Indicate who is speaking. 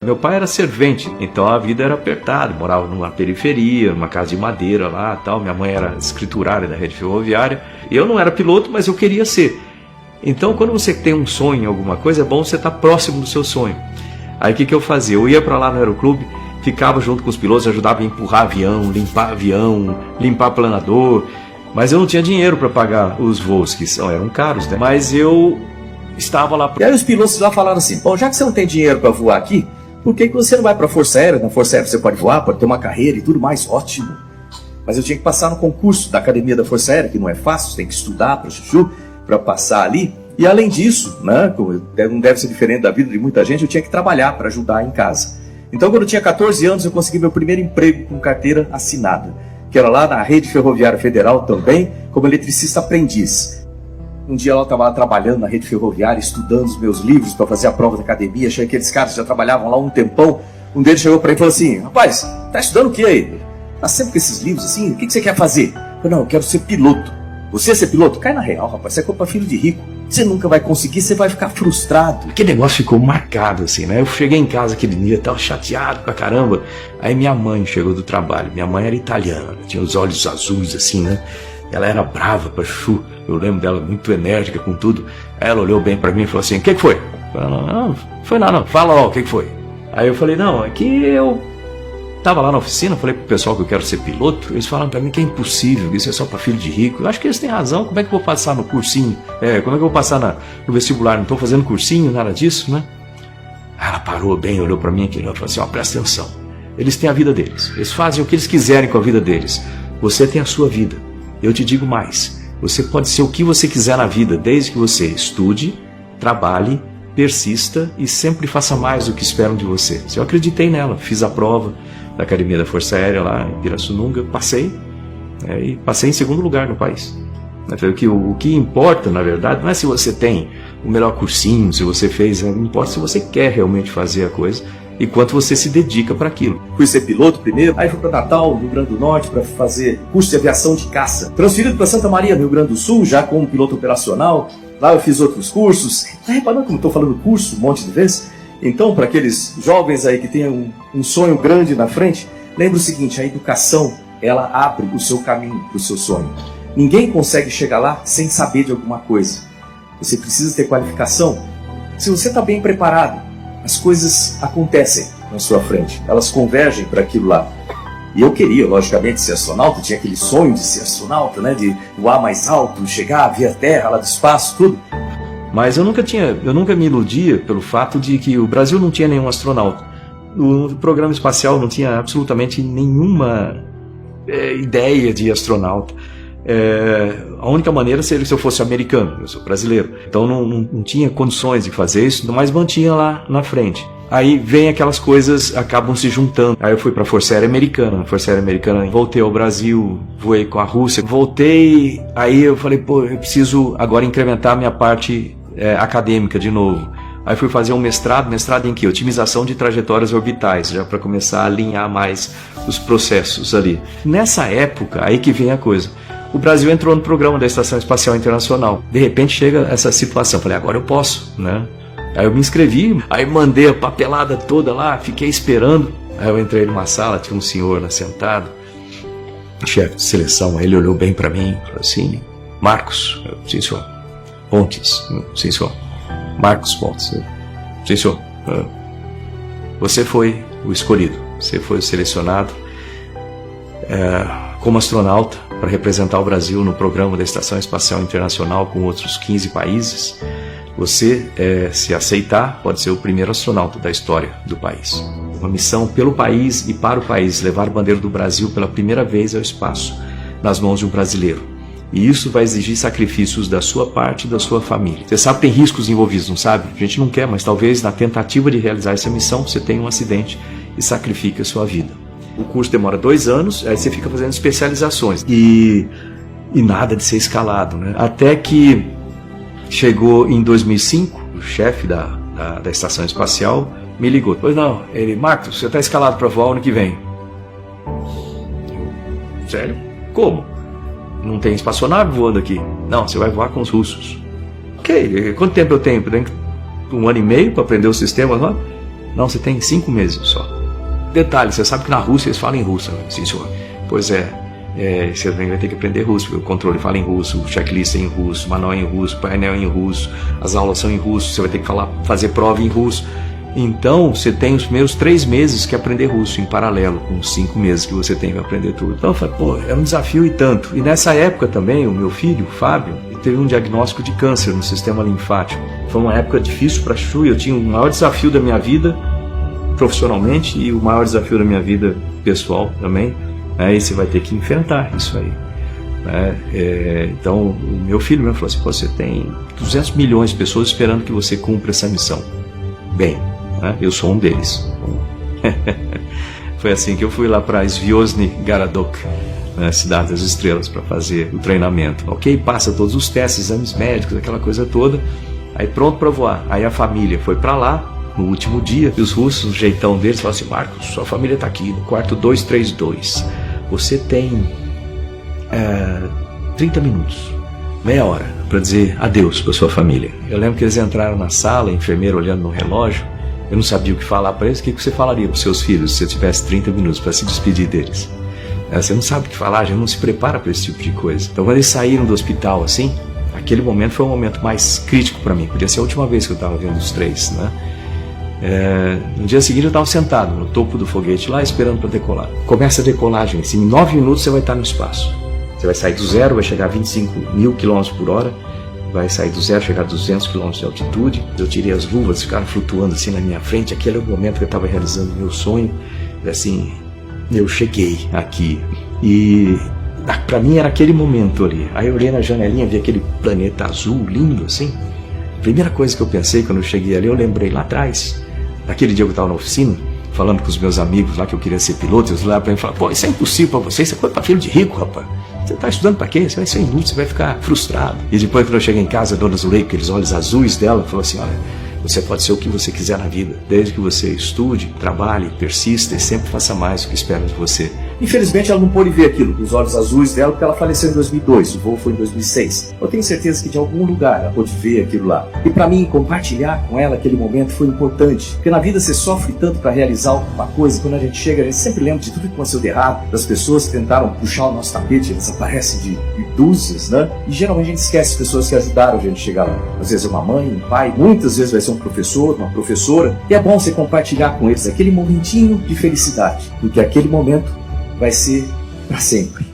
Speaker 1: Meu pai era servente, então a vida era apertada, morava numa periferia, numa casa de madeira lá tal. Minha mãe era escriturária da rede ferroviária. Eu não era piloto, mas eu queria ser. Então quando você tem um sonho em alguma coisa, é bom você estar próximo do seu sonho. Aí o que eu fazia? Eu ia para lá no aeroclube, ficava junto com os pilotos, ajudava a empurrar avião, limpar planador, mas eu não tinha dinheiro para pagar os voos, que eram caros, né? Mas eu estava lá.
Speaker 2: E aí os pilotos lá falaram assim: bom, já que você não tem dinheiro para voar aqui, por que você não vai para a Força Aérea? Na Força Aérea você pode voar, pode ter uma carreira e tudo mais, ótimo. Mas eu tinha que passar no concurso da Academia da Força Aérea, que não é fácil, você tem que estudar para chuchu, para passar ali. E além disso, né, não deve ser diferente da vida de muita gente, eu tinha que trabalhar para ajudar em casa. Então quando eu tinha 14 anos, eu consegui meu primeiro emprego com carteira assinada, que era lá na Rede Ferroviária Federal também, como eletricista aprendiz. Um dia eu estava lá trabalhando na rede ferroviária, estudando os meus livros para fazer a prova da academia. Achei que aqueles caras já trabalhavam lá um tempão. Um deles chegou para mim e falou assim: rapaz, tá estudando o que aí? Tá sempre com esses livros assim? O que você quer fazer? Eu falei: não, eu quero ser piloto. Você ser piloto? Cai na real, rapaz. Você é culpa filho de rico. Você nunca vai conseguir, você vai ficar frustrado.
Speaker 1: Aquele negócio ficou marcado assim, né? Eu cheguei em casa aquele dia, tava chateado pra caramba. Aí minha mãe chegou do trabalho. Minha mãe era italiana, tinha os olhos azuis assim, né? Ela era brava pra chuchu. Eu lembro dela muito enérgica com tudo. Aí ela olhou bem pra mim e falou assim: o que foi? Eu falei: não foi nada não. Fala lá, o que foi? Aí eu falei: não, é que eu tava lá na oficina, falei pro pessoal que eu quero ser piloto. Eles falaram pra mim que é impossível, que isso é só pra filho de rico. Eu acho que eles têm razão. Como é que eu vou passar no cursinho? Como é que eu vou passar no vestibular? Não tô fazendo cursinho, nada disso, né? Aí ela parou bem, olhou pra mim aqui e falou assim: ó, presta atenção. Eles têm a vida deles. Eles fazem o que eles quiserem com a vida deles. Você tem a sua vida. Eu te digo mais. Você pode ser o que você quiser na vida, desde que você estude, trabalhe, persista e sempre faça mais do que esperam de você. Eu acreditei nela, fiz a prova da Academia da Força Aérea lá em Pirassununga, passei, e passei em segundo lugar no país. O que importa, na verdade, não é se você tem o melhor cursinho, se você fez, não importa se você quer realmente fazer a coisa e quanto você se dedica para aquilo.
Speaker 2: Fui ser piloto primeiro, aí fui para Natal, Rio Grande do Norte, para fazer curso de aviação de caça. Transferido para Santa Maria, no Rio Grande do Sul, já como piloto operacional. Lá eu fiz outros cursos. Tá reparando como estou falando curso um monte de vezes? Então, para aqueles jovens aí que têm um sonho grande na frente, lembre o seguinte: a educação, ela abre o seu caminho para o seu sonho. Ninguém consegue chegar lá sem saber de alguma coisa. Você precisa ter qualificação. Se você está bem preparado, as coisas acontecem na sua frente. Elas convergem para aquilo lá. E eu queria, logicamente, ser astronauta. Tinha aquele sonho de ser astronauta, né? De voar mais alto, chegar, ver a Terra lá do espaço, tudo.
Speaker 1: Mas eu nunca me iludia pelo fato de que o Brasil não tinha nenhum astronauta. O programa espacial não tinha absolutamente nenhuma ideia de astronauta. A única maneira seria se eu fosse americano, eu sou brasileiro. Então não tinha condições de fazer isso, mas mantinha lá na frente. Aí vem aquelas coisas, acabam se juntando. Aí eu fui para a Força Aérea Americana. Voltei ao Brasil, voei com a Rússia. Voltei, aí eu falei: pô, eu preciso agora incrementar a minha parte acadêmica de novo. Aí fui fazer um mestrado em que? Otimização de trajetórias orbitais, já para começar a alinhar mais os processos ali. Nessa época, aí que vem a coisa. O Brasil entrou no programa da Estação Espacial Internacional. De repente chega essa situação. Falei: agora eu posso, né? Aí eu me inscrevi, aí mandei a papelada toda lá, fiquei esperando. Aí eu entrei numa sala, tinha um senhor lá sentado, chefe de seleção. Aí ele olhou bem para mim e falou assim: Marcos, sim senhor. Pontes, sim senhor. Marcos Pontes, sim senhor. Você foi o escolhido, você foi o selecionado como astronauta para representar o Brasil no programa da Estação Espacial Internacional com outros 15 países. Você, se aceitar, pode ser o primeiro astronauta da história do país. Uma missão pelo país e para o país, levar a bandeira do Brasil pela primeira vez ao espaço, nas mãos de um brasileiro. E isso vai exigir sacrifícios da sua parte e da sua família. Você sabe que tem riscos envolvidos, não sabe? A gente não quer, mas talvez na tentativa de realizar essa missão você tenha um acidente e sacrifique a sua vida. O curso demora 2 anos, aí você fica fazendo especializações. E nada de ser escalado, né? Até que chegou em 2005, o chefe da Estação Espacial me ligou. Pois não, ele: Marcos, você está escalado para voar ano que vem. Sério? Como? Não tem espaçonave voando aqui? Não, você vai voar com os russos. Ok, quanto tempo eu tenho? 1 ano e meio para aprender os sistemas lá? Não, você tem 5 meses só. Detalhe, você sabe que na Rússia eles falam em russo, né? Sim, senhor. Pois é, você vai ter que aprender russo, porque o controle fala em russo, o checklist é em russo, o manual é em russo, o painel é em russo, as aulas são em russo, você vai ter que fazer prova em russo. Então, você tem os primeiros 3 meses que aprender russo em paralelo, com os 5 meses que você tem para aprender tudo. Então, eu falei, pô, é um desafio e tanto. E nessa época também, o meu filho, o Fábio, teve um diagnóstico de câncer no sistema linfático. Foi uma época difícil para a Chu, eu tinha o maior desafio da minha vida profissionalmente e o maior desafio da minha vida pessoal também. E você vai ter que enfrentar isso aí. Então, o meu filho mesmo falou assim, pô, você tem 200 milhões de pessoas esperando que você cumpra essa missão. Bem, eu sou um deles. Foi assim que eu fui lá para Zvyozny Garadok, Cidade das Estrelas, para fazer o treinamento. Ok, passa todos os testes, exames médicos, aquela coisa toda, aí pronto para voar. Aí a família foi para lá no último dia, e os russos, o jeitão deles, falaram assim, Marcos, sua família está aqui no quarto 232, você tem 30 minutos, meia hora, para dizer adeus para sua família. Eu lembro que eles entraram na sala, a enfermeira olhando no relógio, eu não sabia o que falar para eles. O que você falaria para os seus filhos se você tivesse 30 minutos para se despedir deles? Você não sabe o que falar, a gente não se prepara para esse tipo de coisa. Então, quando eles saíram do hospital assim, aquele momento foi o momento mais crítico para mim. Podia ser a última vez que eu estava vendo os 3, né? No dia seguinte eu estava sentado no topo do foguete lá, esperando para decolar. Começa a decolagem, assim, em 9 minutos você vai estar no espaço. Você vai sair do zero, vai chegar a 25 mil km por hora, vai sair do zero, chegar a 200 km de altitude. Eu tirei as luvas, ficaram flutuando assim na minha frente. Aquele é o momento que eu estava realizando o meu sonho. Assim, eu cheguei aqui e para mim era aquele momento ali. Aí eu olhei na janelinha, vi aquele planeta azul lindo assim. A primeira coisa que eu pensei quando eu cheguei ali, eu lembrei lá atrás, naquele dia que eu estava na oficina, falando com os meus amigos lá que eu queria ser piloto. Eles olharam para mim e falaram, pô, isso é impossível para você, isso é coisa para filho de rico, rapaz. Você está estudando para quê? Você vai ser inútil, você vai ficar frustrado. E depois, quando eu cheguei em casa, a dona Zuleika, aqueles olhos azuis dela, falou assim, olha, você pode ser o que você quiser na vida, desde que você estude, trabalhe, persista e sempre faça mais do que esperam de você.
Speaker 2: Infelizmente, ela não pôde ver aquilo com os olhos azuis dela, porque ela faleceu em 2002, o voo foi em 2006. Eu tenho certeza que de algum lugar ela pôde ver aquilo lá. E para mim, compartilhar com ela aquele momento foi importante, porque na vida você sofre tanto para realizar alguma coisa, quando a gente chega, a gente sempre lembra de tudo que aconteceu de errado, das pessoas que tentaram puxar o nosso tapete, eles aparecem de dúzias, né? E geralmente a gente esquece as pessoas que ajudaram a gente a chegar lá. Às vezes é uma mãe, um pai, muitas vezes vai ser um professor, uma professora, e é bom você compartilhar com eles aquele momentinho de felicidade, porque aquele momento vai ser para sempre.